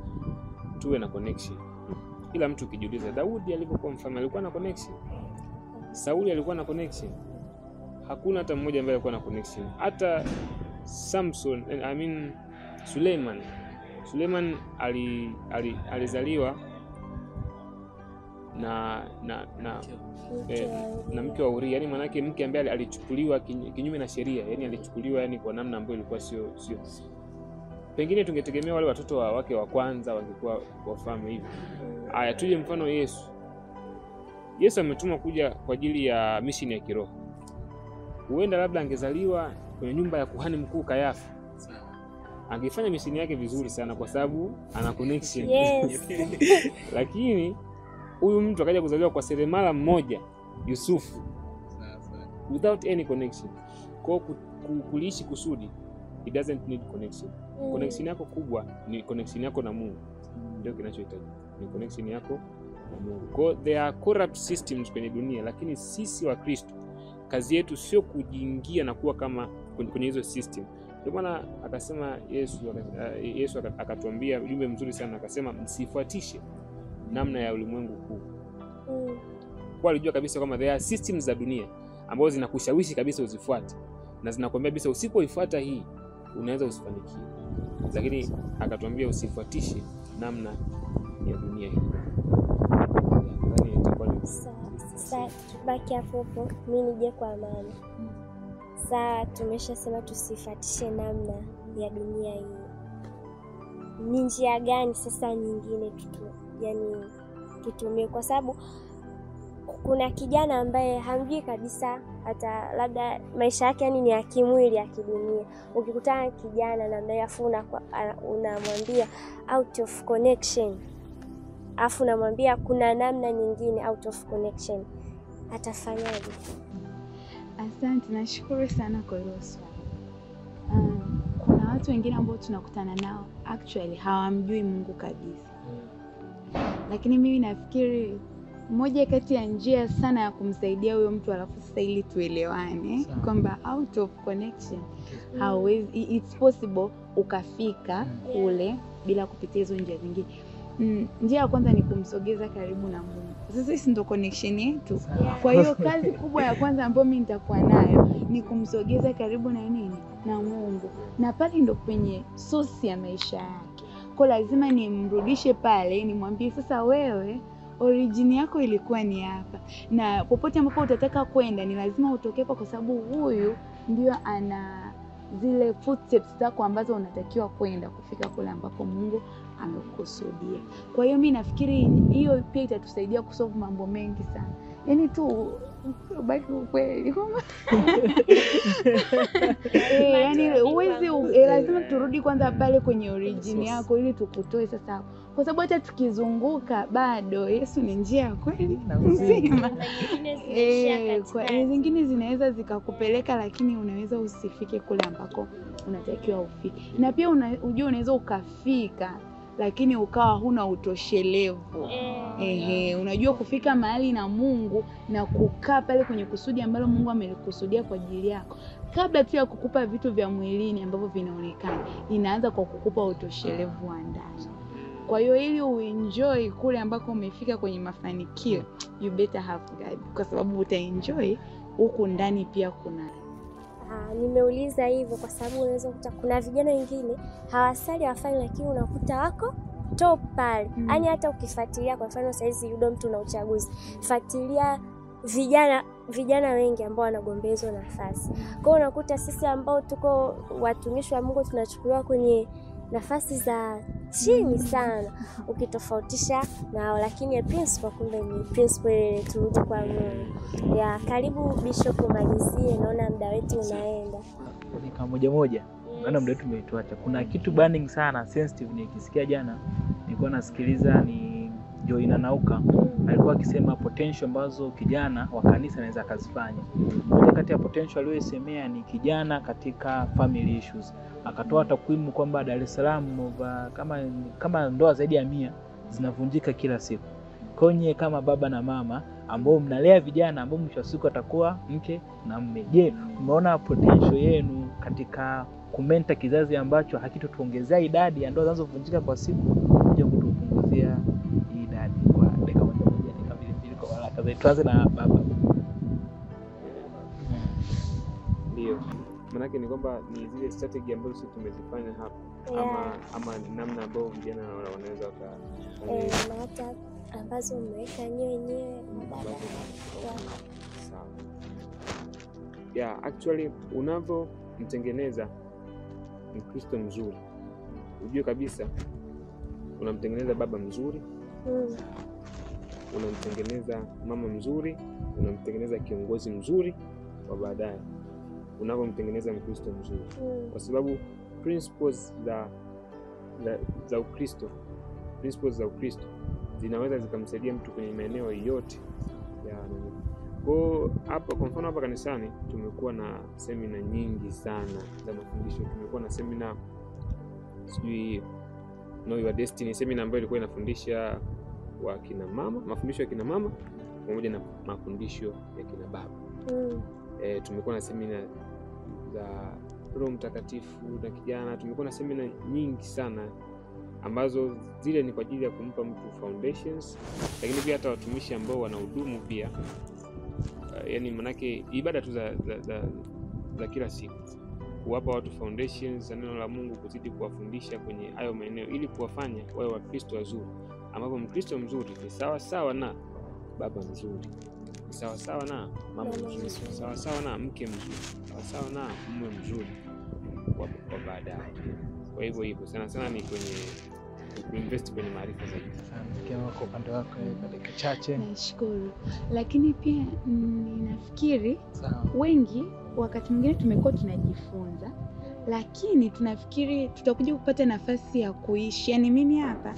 tuwe na connection. Kila mtu ukijiuliza, Daudi alipokuwa mfalme alikuwa na connection. Sauli alikuwa na connection. Hakuna hata mmoja ambaye alikuwa na connection. Hata Samson, Suleiman alizaliwa na mke wa Uria, yani maana yake mke ambaye alichukuliwa kinyume na sheria, yani alichukuliwa yani kwa namna ambayo ilikuwa sio. Pengine tungetegemea wale watoto wa wake wa kwanza wangekuwa wafalme hivi. Haya, tuje mfano Yesu. Yesu ametumwa kuja kwa ajili ya mission ya kiroho. Huenda labda angezaliwa kwenye nyumba ya kuhani mkuu Kayafa, angefanya mission yake vizuri sana kwa sababu ana connection. Yes. Lakini huyu mtu akaja kuzaliwa kwa seremala mmoja, Yusufu, without any connection. Kwa kuliishi kusudi, it doesn't need connection. Connection yako kubwa ni connection yako na Mungu. Ndio kinachohitaji. Ni connection yako na Mungu. Kwa there are corrupt systems kwenye dunia, lakini sisi wa Kristo kazi yetu sio kujiingia na kuwa kama kwenye hizo system. Ndio maana akasema Yesu akatuambia ujumbe mzuri sana, akasema msifuatishe namna ya ulimwengu huu. Kwa alijua kabisa kwamba there are systems za dunia ambazo zinakushawishi kabisa uzifuate na zinakwambia kabisa usipoifuata hii unaweza usifanikiwe. Lakini akatuambia usifuatishe namna ya dunia hii. Nadhani itakuwa ni sasa tubaki hapo, mimi nije kwa amani. Sasa tumeshasema tusifuatishe namna ya dunia hii. Ni njia gani sasa nyingine tutumie? Kwa sababu kuna kijana ambaye hamjui kabisa hata labda maisha yake ni ya kimwili ya kidunia. Ukikutana kijana na ambaye afu unamwambia out of connection, afu unamwambia kuna namna nyingine out of connection, atafanyaje? Asante, nashukuru sana kwa hilo swali. Kuna watu wengine ambao tunakutana nao actually hawamjui Mungu kabisa. Lakini mimi nafikiri moja kati ya njia sana ya kumsaidia huyo mtu, alafu sasa ili tuelewane kwamba out of connection hauwezi, it's possible ukafika kule bila kupitia hizo njia zingine. Njia ya kwanza ni kumsogeza karibu na Mungu. Sasa hii ndio connection yetu. Kwa hiyo kazi kubwa ya kwanza ambayo mimi nitakuwa nayo ni kumsogeza karibu na nini? Na Mungu. Na pale ndio kwenye source ya maisha yake. Kwa lazima nimrudishe pale, nimwambie sasa wewe origin yako ilikuwa ni hapa. Na popote ambapo utataka kwenda ni lazima utoke kwa sababu huyu ndio ana zile footsteps zako ambazo unatakiwa kwenda kufika kule ambako Mungu amekusudia. Kwa hiyo mimi nafikiri hiyo pia itatusaidia kusolve mambo mengi sana. Yaani tu baki ukweli kama yani uwezi lazima turudi kwanza pale kwenye origin yako ili tukutoe sasa. Kwa sababu hata tukizunguka bado Yesu ni njia ya kweli na uzima. Kwa zingine zinaweza zikakupeleka lakini unaweza usifike kule ambako unatakiwa ufike. Na pia unajua unaweza ukafika lakini ukawa huna utoshelevu. Unajua kufika mahali na Mungu na kukaa pale kwenye kusudi ambalo Mungu amelikusudia kwa ajili yako. Kabla tu ya kukupa vitu vya mwilini ambavyo vinaonekana, inaanza kwa kukupa utoshelevu wa ndani. Kwa hiyo ili uenjoy kule ambako umefika kwenye mafanikio, you better have God, kwa sababu utaenjoy huku ndani pia kuna. Nimeuliza hivyo kwa sababu unaweza kukuta kuna vijana wengine hawasali hawafanya lakini unakuta wako top pale. Yaani hata ukifuatilia kwa mfano saizi UDOM tuna uchaguzi. Fuatilia vijana wengi ambao wanagombezwa nafasi. Kwa hiyo unakuta sisi ambao tuko watumishi wa Mungu tunachukuliwa kwenye nafasi za chini sana ukitofautisha nao, lakini principle kumbe ni principle. Turudi kwa Mungu. Karibu Bishop umalizie, naona muda wetu unaenda. Ni moja maana muda wetu umetuacha. Kuna kitu burning sana sensitive nikisikia jana, nilikuwa nasikiliza ni Joina Nauka alikuwa akisema potential ambazo kijana wa kanisa anaweza kuzifanya. Moja kati ya potential aliyosemea ni kijana katika family issues. Akatoa takwimu kwamba Dar es Salaam kama ndoa zaidi ya 100 zinavunjika kila siku. Konye kama baba na mama ambao mnalea vijana ambao mwisho wa siku atakuwa mke na mume. Je, umeona potential yenu katika kumenta kizazi ambacho hakitotuongezea idadi ya ndoa zinazovunjika kwa siku, kuja kutupunguzia idadi kwa dakika moja dakika mbili kwa baraka zetu. Tuanze na baba. Ndio. Maana ni kwamba ni zile strategy ambazo sisi tumezifanya hapa ama namna ambayo vijana wanaweza na hata ambazo mmeweka wenyewe. Sawa. Actually unavomtengeneza Mkristo mzuri, ujue kabisa unamtengeneza baba mzuri, unamtengeneza mama mzuri, unamtengeneza kiongozi mzuri wa baadaye unavomtengeneza Mkristo mzuri. Kwa sababu principles za Ukristo zinaweza zikamsaidia mtu kwenye maeneo yote ya hapa. Kwa mfano hapa kanisani tumekuwa na semina nyingi sana za mafundisho. Tumekuwa na semina Know Your Destiny, semina ambayo ilikuwa inafundisha wa kina mama, mafundisho ya kina mama pamoja na mafundisho ya kina baba. Tumekuwa na semina za Roho Mtakatifu na kijana. Tumekuwa na semina nyingi sana ambazo zile ni kwa ajili ya kumpa mtu foundations, lakini pia hata watumishi ambao wanahudumu pia yani manake ibada tu za kila siku kuwapa watu foundations za neno la Mungu, kuzidi kuwafundisha kwenye hayo maeneo ili kuwafanya wawe Wakristo wazuri, ambapo Mkristo mzuri ni sawa sawa na baba mzuri, ni sawa sawa na mama mzuri, sawa sawa na mke mzuri, sawa sawa na mume mzuri kwa baadaye. Kwa hivyo sana ni kwenye kuinvest kwenye maarifa zaidi. Sana kwa upande wako katika chache. Nashukuru. Lakini pia ninafikiri wengi wakati mwingine tumekuwa tunajifunza, lakini tunafikiri tutakuja kupata nafasi ya kuishi. Yaani mimi hapa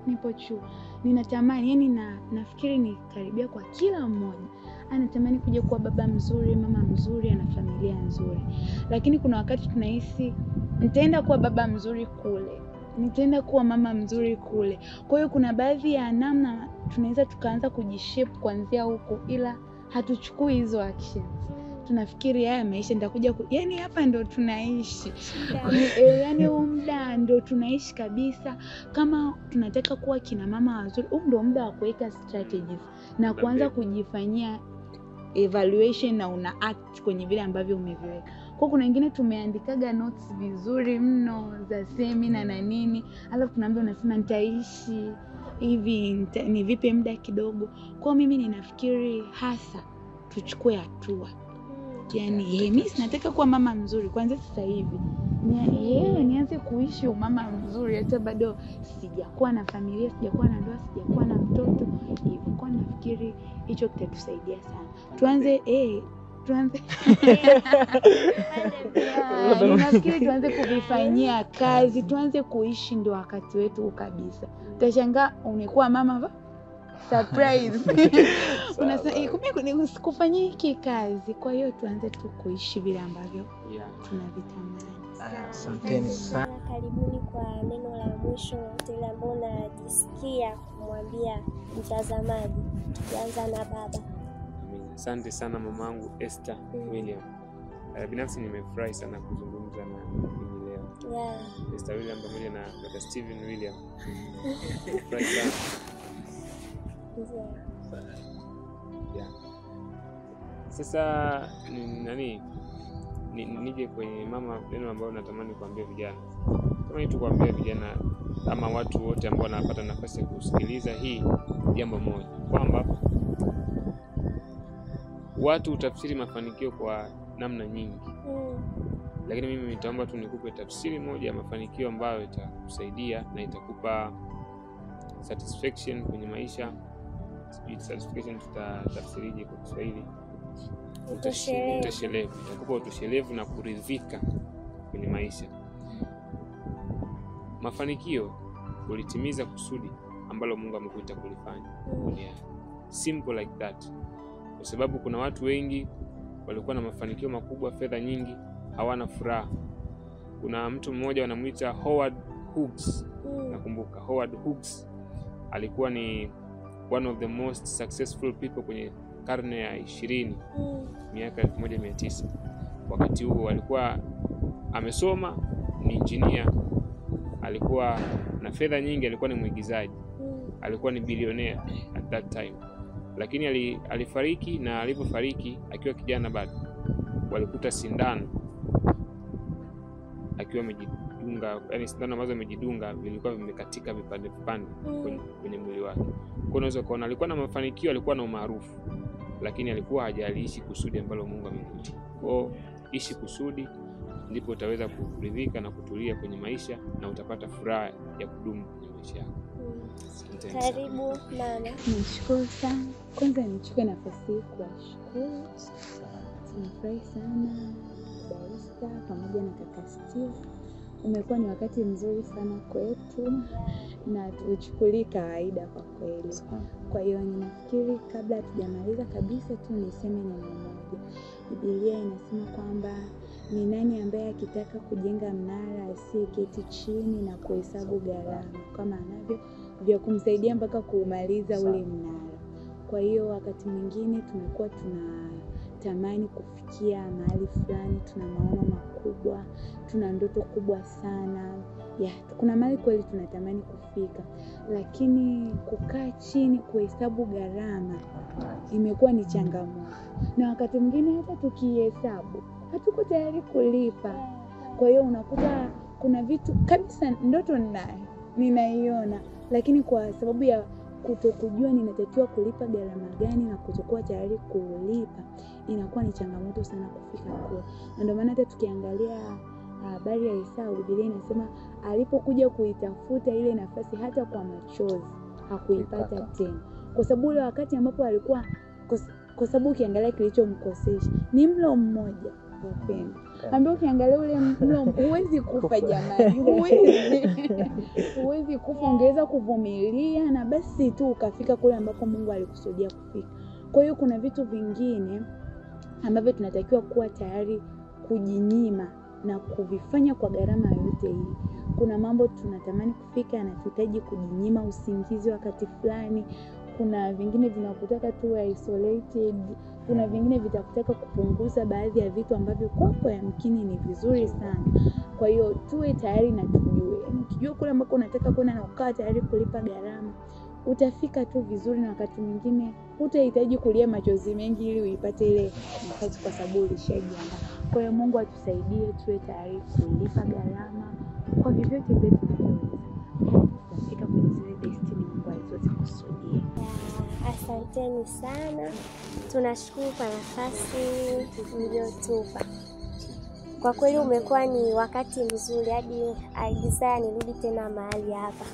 nipo chuo. Ninatamani nafikiri ni karibia kwa kila mmoja anatamani kuja kuwa baba mzuri, mama mzuri, ana familia nzuri. Lakini kuna wakati tunahisi nitaenda kuwa baba mzuri kule, nitaenda kuwa mama mzuri kule. Kwa hiyo kuna baadhi ya namna tunaweza tukaanza kujishape kuanzia huko, ila hatuchukui hizo actions. Tunafikiri haya maisha nitakuja yani hapa ndo tunaishi. Yani muda ndo tunaishi kabisa. Kama tunataka kuwa kina mama wazuri, ndo muda wa kuweka strategies na kuanza kujifanyia evaluation na una act kwenye vile ambavyo umeviweka. Kwa kuna wengine tumeandikaga notes vizuri mno za seminar na nini, alafu tunaambia unasema nitaishi hivi, ni vipi muda kidogo. Kwa mimi ninafikiri hasa tuchukue hatua. Yani mimi nataka kuwa mama mzuri kwanza sasa hivi. Nianze kuishi umama mzuri hata bado sijakuwa na familia, sijakuwa na ndoa, sijakuwa na mtoto. Hivyo kwa nafikiri hicho kitatusaidia sana. Tuanze nafikiri tuanze kuvifanyia kazi, tuanze kuishi ndo wakati wetu kabisa. Utashangaa umekuwa mama surprise. Unasema kufanyia hiki kazi. Kwa hiyo tuanze tu kuishi vile ambavyo tunavitamani. Asanteni sana. Karibuni kwa neno la mwisho ile ambalo najisikia kumwambia mtazamaji. Tuanza na baba. Asante sana mamangu Esther William. Binafsi nimefurahi sana kuzungumza na ninyi leo. Esther William pamoja na Dr. Steven William. Nimefurahi sana. Sasa nije kwenye mama, neno ambalo natamani kuambia vijana. Kama tu kuambia vijana ama watu wote ambao wanapata nafasi ya kusikiliza hii jambo moja, kwamba watu utafsiri mafanikio kwa namna nyingi. Lakini mimi nitaomba tu nikupe tafsiri moja ya mafanikio ambayo itakusaidia na itakupa satisfaction kwenye maisha. Satisfaction tutatafsirije kwa Kiswahili? Utoshelevu. Itakupa utoshelevu na kuridhika kwenye maisha. Mafanikio ulitimiza kusudi ambalo Mungu amekuita kulifanya. Simple like that. Kwa sababu kuna watu wengi walikuwa na mafanikio makubwa, fedha nyingi, hawana furaha. Kuna mtu mmoja wanamuita Howard Hughes. Nakumbuka Howard Hughes alikuwa ni one of the most successful people kwenye karne ya 20, miaka 1900. Wakati huo alikuwa amesoma, ni engineer, alikuwa na fedha nyingi, alikuwa ni mwigizaji, alikuwa ni billionaire at that time. Lakini alifariki, na alipofariki akiwa kijana bado, walikuta sindano akiwa amejidunga, yani sindano ambazo amejidunga vilikuwa vimekatika vipande kwenye mwili wake. Kwa unaweza kuona alikuwa na mafanikio, alikuwa na umaarufu, lakini alikuwa hajaliishi kusudi ambalo Mungu amempa. Kwa ishi kusudi, ndipo utaweza kuridhika na kutulia kwenye maisha na utapata furaha ya kudumu kwenye maisha yako. Karibu mama. Nashukuru sana. Kwanza nichukue nafasi hii kuwashukuru. Nimefurahi sana Barista pamoja na kaka Steve. Umekuwa ni wakati mzuri sana kwetu na tuchukulie kawaida kwa kweli. Kwa hiyo ninafikiri kabla hatujamaliza kabisa tu niseme neno moja. Biblia inasema kwamba ni nani ambaye akitaka kujenga mnara asiyeketi chini na kuhesabu gharama kama anavyo vya kumsaidia mpaka kuumaliza ule mnara. Kwa hiyo wakati mwingine tumekuwa tunatamani kufikia mahali fulani, tuna maono makubwa, tuna ndoto kubwa sana. Kuna mahali kweli tunatamani kufika, lakini kukaa chini kuhesabu gharama imekuwa ni changamoto. Na wakati mwingine hata tukihesabu hatuko tayari kulipa. Kwa hiyo unakuta kuna vitu kabisa ndoto ninaiona, lakini kwa sababu ya kutokujua ninatakiwa kulipa gharama gani na kutokuwa tayari kulipa, inakuwa ni changamoto sana kufika kule. Na ndio maana hata tukiangalia habari ya Esau, Biblia inasema alipokuja kuitafuta ile nafasi hata kwa machozi hakuipata tena. Kwa sababu ule wakati ambapo alikuwa, kwa sababu ukiangalia kilichomkosesha ni mlo mmoja upendo. Ambao ukiangalia ule mlo huwezi kufa jamani, huwezi kufa, ungeweza kuvumilia na basi tu ukafika kule ambako Mungu alikusudia kufika. Kwa hiyo kuna vitu vingine ambavyo tunatakiwa kuwa tayari kujinyima na kuvifanya kwa gharama yoyote ile. Kuna mambo tunatamani kufika na tunahitaji kujinyima usingizi wakati fulani. Kuna vingine vinakutaka tuwe isolated. Kuna vingine vitakutaka kupunguza baadhi ya vitu ambavyo kwako yamkini ni vizuri sana. Kwa hiyo tuwe tayari na tujue. Ukijua kule ambako unataka kwenda na ukawa tayari kulipa gharama, utafika tu vizuri, na wakati mwingine hutahitaji kulia machozi mengi ili uipate ile nafasi kwa sababu ulishajiandaa. Kwa hiyo Mungu atusaidie tuwe tayari kulipa gharama kwa vyovyote vile tunavyoweza. Tutafika kwenye zile destiny Mungu alizokusudia. Asanteni sana. Tunashukuru kwa nafasi mliotupa. Kwa kweli umekuwa ni wakati mzuri hadi desire nirudi tena mahali hapa.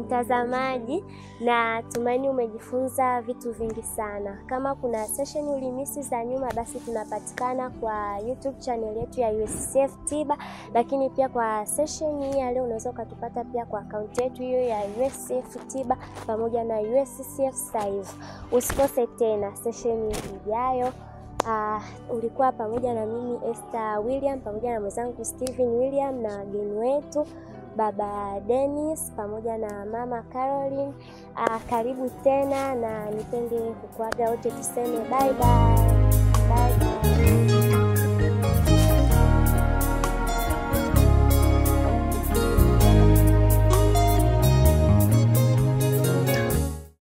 Mtazamaji, na tumaini umejifunza vitu vingi sana. Kama kuna session ulimisi za nyuma, basi tunapatikana kwa YouTube channel yetu ya USCF Tiba, lakini pia kwa session hii ya leo unaweza ukatupata pia kwa account yetu hiyo ya USCF Tiba pamoja na USCF Saiv. Usikose tena session ijayo. Ulikuwa pamoja na mimi Esther William pamoja na mwenzangu Steven William na wageni wetu Baba Dennis pamoja na Mama Caroline. Karibu tena, na nipende kukuaga wote tuseme bye bye. Bye bye.